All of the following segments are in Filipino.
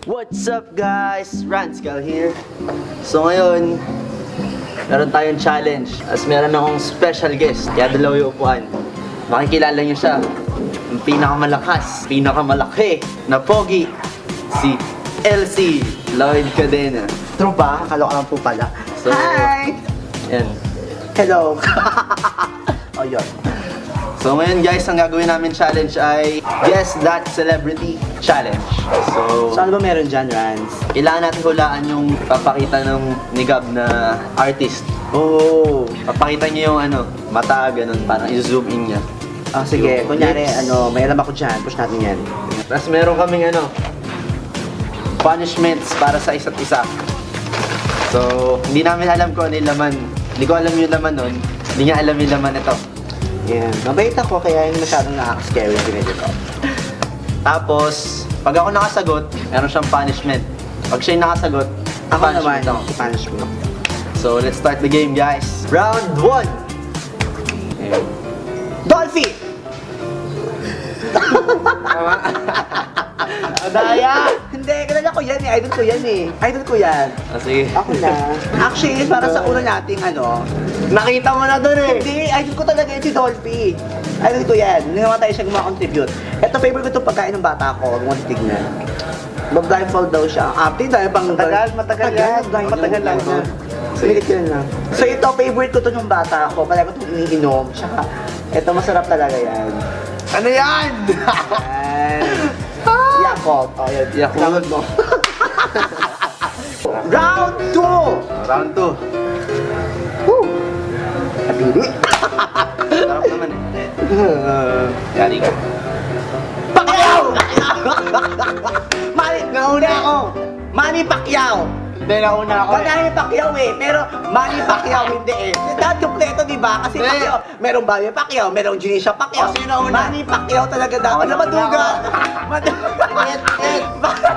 What's up guys? Ranskal here. So ngayon, meron tayong challenge. As meron akong special guest. Kaya dalawa yung upuan. Makikilala niyo siya. Ang pinakamalakas, pinakamalaki na pogi. Si LC Lloyd Cadena. True ba? Kaloka lang po pala. So, Hi! Yan. Hello! Oh, yun. So ngayon guys, ang gagawin namin challenge ay Guess That Celebrity Challenge. So ano ba meron dyan, Rans? kailangan natin hulaan yung papakita ng ni Gab na artist. Oh! Papakita niyo yung mata, ganun, parang i-zoom in niya. Ah, sige. Yung Kunyari, lips. may alam ako dyan. Push natin yan. Tapos meron kaming punishments para sa isa't isa. So, hindi namin alam kung ano yung laman. Hindi ko alam yung laman nun. Hindi niya alam yung laman ito. Yan. Mabait ako, kaya hindi masyadong nakaka-scary yung pinili ko. Tapos, pag ako nakasagot, meron siyang punishment. Pag siya yung nakasagot, Ako naman, punishment ako. i-punish mo. So, let's start the game, guys. Round 1! Dolphy! Tama? Adaya! Hindi, kilala ko yan eh. Idol ko yan eh. Idol ko yan. Sige. Ako na. Actually, para sa una nating Nakita mo na dun eh! Hindi, idol ko talaga yan si Dolphy. Idol ko yan. Namatay siya gumawa-contribute. Ito, favorite ko itong pagkain ng bata ko. Huwag mo titignan. Mag-blindfold daw siya. Update dahil pang... Matagal yan. Matagal lang yan. Sige, yun lang. So ito, favorite ko to ng bata ko. Palagi ko itong iniinom. Tsaka, ito masarap talaga yan. Ano yan? Yan. Yakult. Oh, yan. Yakult. Yakult mo. Round 2! Round 2. Woo! Habili. Sarap naman eh. Yari ka. Pacquiao! Nauna ako. Manny Pacquiao. Hindi, nauna ako eh. Manny Pacquiao eh, pero Manny Pacquiao hindi eh. Dahil kompleto, di ba? Kasi Hindi. Pacquiao, merong Manny Pacquiao, merong Janisha Pacquiao. Oh, sino una? Manny Pacquiao talaga daw. Oh, Ano nauna maduga?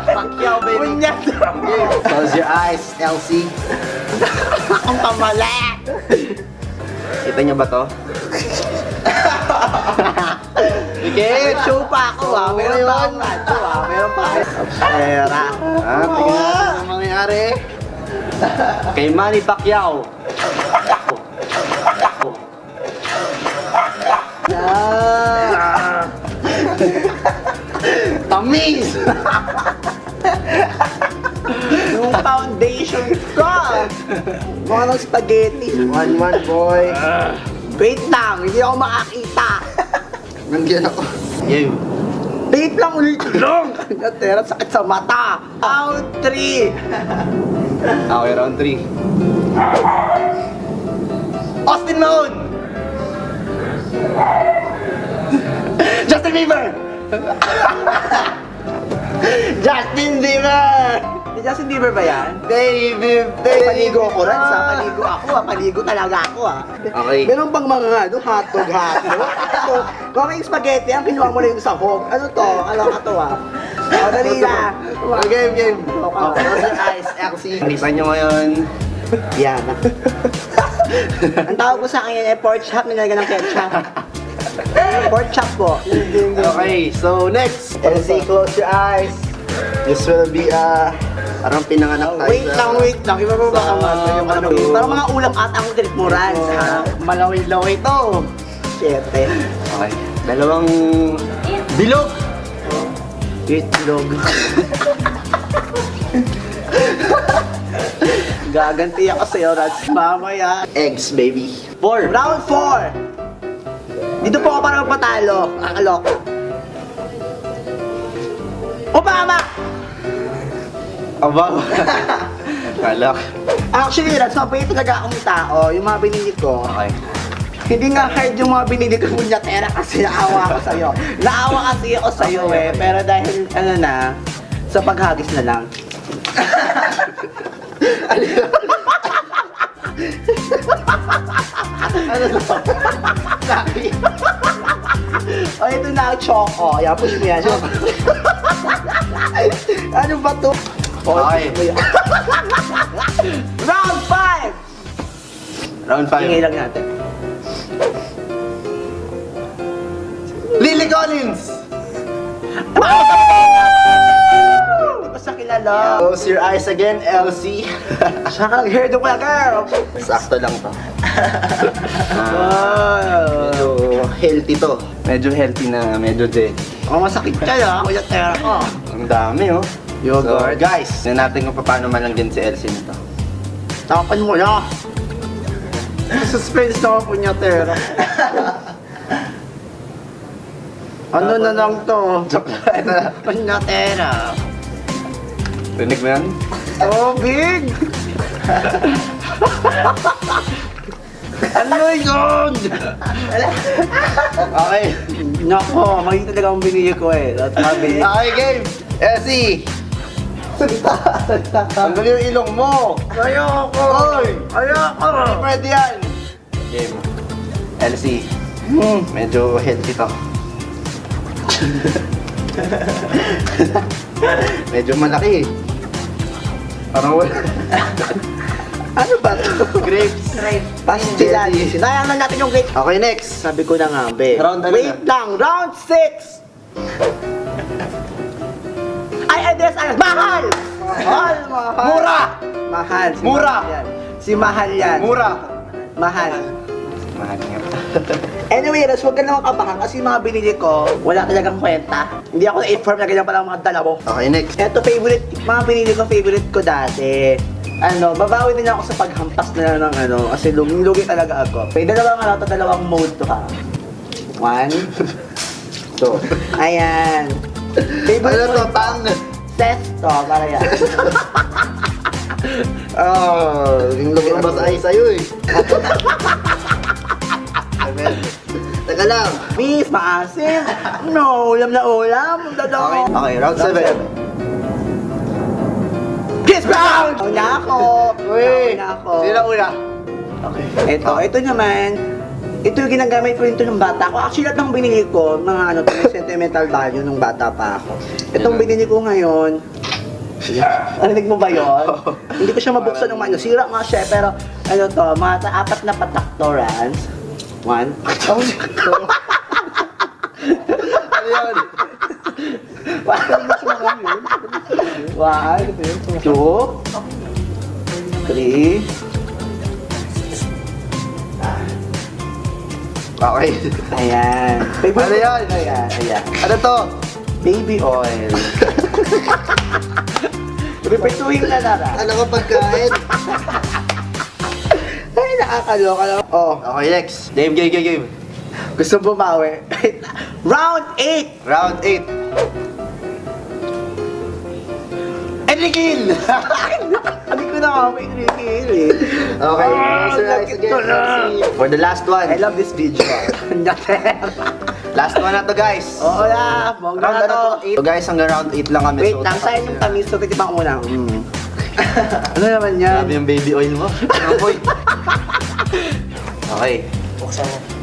Pacquiao, baby. Unyat. Close your eyes, LC. Ang kamali. Kita niyo ba to? Sige, show pa ako ha. Meron pa akong radyo ha. Meron pa ako. Pera. Tingnan natin ang mangyayari. Kay Manny Pacquiao. Tamis! Yung foundation ko. Mukha ng spaghetti. 1-1, boy. Wait lang, hindi ako makakita. Nandiyan ako. Yo. Wait lang ulit lang. Natera, sakit sa mata. Round 3. Okay, round 3. Austin Mahone. Justin Bieber. Justin Bieber. Justin Bieber ba yan? Baby, Paligo ako rin sa paligo ako paligo talaga ako Okay. Meron pang mga hotdog. Mga spaghetti, ang kinuha mo na yung sahog. Ano to? Ano ka to O, dali na. Game. Close your eyes, LC. Tingnan nyo ngayon. Yan. Ang tawag ko sa kanya ay pork chop, nilagyan ng ketchup. Pork chop po. Okay, so next. LC, close your eyes. This will be parang pinanganak tayo. Wait lang. Iba ba Sa- yung ano? Parang mga ulam at ang trip mo, Rans, ha? Malawi-lawi to. Siyete. Okay. Dalawang bilog. Itlog. Gaganti ako sa'yo, Rans. Mamaya. Eggs, baby. 4. Round 4. Dito po ako para magpatalo. Kakalok. Obama! Aba. Kalak. Actually, Rans, mabait talaga akong tao. Yung mga binili ko. Okay. Hindi nga hard yung mga binili ko punyatera kasi naawa ako sa'yo. Naawa kasi ako sa'yo eh. Pero dahil sa paghagis na lang. Ano to? Sabi. O, ito na ang choco. Ayan, push mo yan. Ano ba to? Okay. Round 5! Round 5. Ingay lang natin. Collins! Hindi ko siya kilala. Close your eyes again, Elsie. Siya ka nag-hairdo ko na, girl. Sakto lang to. Wow. Medyo healthy to. Medyo healthy na, medyo jelly. Oh, masakit kaya. Kuya Tera ko. Ang dami oh. Yogurt. So, guys, tignan natin kung paano man lang din si Elsie nito. Tapan mo na. Suspense na ako, Kuya Tera. Ano na lang to? Kuya Tera. Rinig mo yan? Oh, big! Ano yun? Okay. Nako, mali talaga ang binili ko eh. That's my binili. Okay, game! Elsie! Tanggal yung ilong mo! Ayoko! Oy! Ayoko! Hindi pwede yan! Game. Elsie, medyo healthy to. Medyo malaki eh. Parang wala. Ano ba ito? Grapes. Pastilan. Sinayang na natin yung grade. Okay, next. Sabi ko na nga, be. Round ano Wait lang, round 6! Ay, mahal! Mahal, mahal! Mura! Mahal. Si Mura! Mahal yan. Si Mahal yan. Mura! Mahal. Mahal nga. Anyway, Ras, huwag ka naman kabahan kasi yung mga binili ko, wala talagang kwenta. Hindi ako na-inform na ganyan pala ang mga dala mo. Okay, next. Ito, mga binili ko, favorite ko dati. Babawi din ako sa paghampas na ng kasi lugi talaga ako. May dalawang mode to ha. 1, 2. Ayan. Favorite Ano to, mode tang? Sesto, para yan. Yung lugin ba sa ay sa'yo eh. Teka lang. Beef, maasim. No, ulam na ulam. Okay, okay, round 7. Chris Brown! Una ako. Uy! Una ako. Sino una? Okay. Ito naman, ito yung ginagamit ko rin ito ng bata ko. Actually, lahat ng binili ko, mga may sentimental value nung bata pa ako. Itong binili ko ngayon, narinig mo ba yun? Hindi ko siya mabuksan ng maano. Sira nga siya, pero mga 4 na patak to, Rans. 1. Ano yun? 1, 2, 3. Okay. Ayan. Ano yan? Ayan. Ano to? Baby oil. Repetuhin na lang. Ano ka pagkain? Ay, nakakaloka lang. Oh, Okay, next. Game. gusto bumawi. Round 8! Round 8. Enriquil! Sabi ko na nga, may Enriquil eh. Okay, Ah, close your eyes sakit again. ko na. For the last one. I love this video. Last one na to, guys. Oo na, mong Round na na to. to. So guys, hanggang round 8 lang kami. Wait So, lang, sayang yung tamis. So, kitibang muna. Ano naman yan? Grabe yung baby oil mo. Ano, boy? Okay.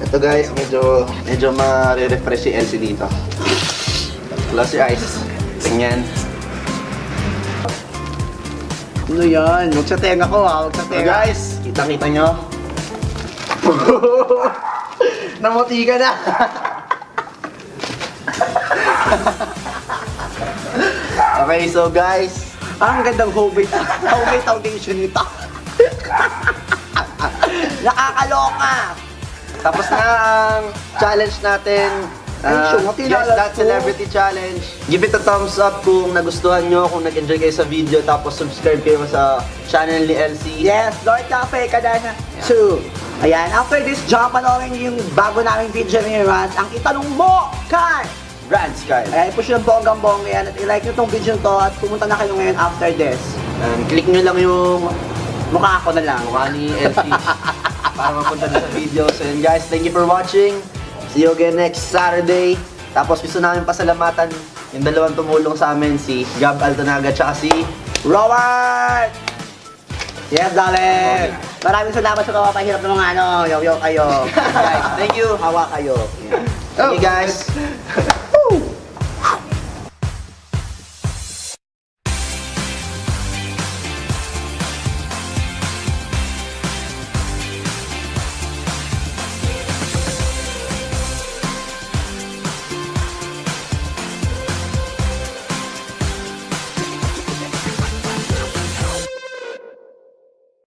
Ito guys, medyo ma-refresh si Elsie dito. Close your eyes. Tingnan. Ano yan? Huwag sa tenga ko ha, huwag sa So tenga. guys, kita-kita nyo. Namuti ka na. Okay, so guys, Ang gandang homemade foundation nito. Nakakaloka! tapos na ang challenge natin. Ay, sure, Guess tinala That to. Celebrity Challenge. Give it a thumbs up kung nagustuhan nyo, kung nag-enjoy kayo sa video, tapos subscribe kayo sa channel ni Elsie. Yes, Lord Cafe, Kadana 2. Ayan, after this, jump panoorin niyo yung bago naming video ni Rans. Ang itanong mo kay Brand Sky. Ayan, i-push yung bonggang-bongga yan at i-like nyo tong video to at pumunta na kayo ngayon after this. Click nyo lang yung Mukha ako na lang. mukha ni Elsie para mapunta na sa video. So yun guys, thank you for watching. See you again next Saturday. Tapos gusto namin pasalamatan yung dalawang tumulong sa amin, si Gab Altonaga at si Robert! Yes, darling! Maraming salamat sa kapapahirap ng mga yo kayo. guys. Thank you. Hawa kayo. Thank you guys.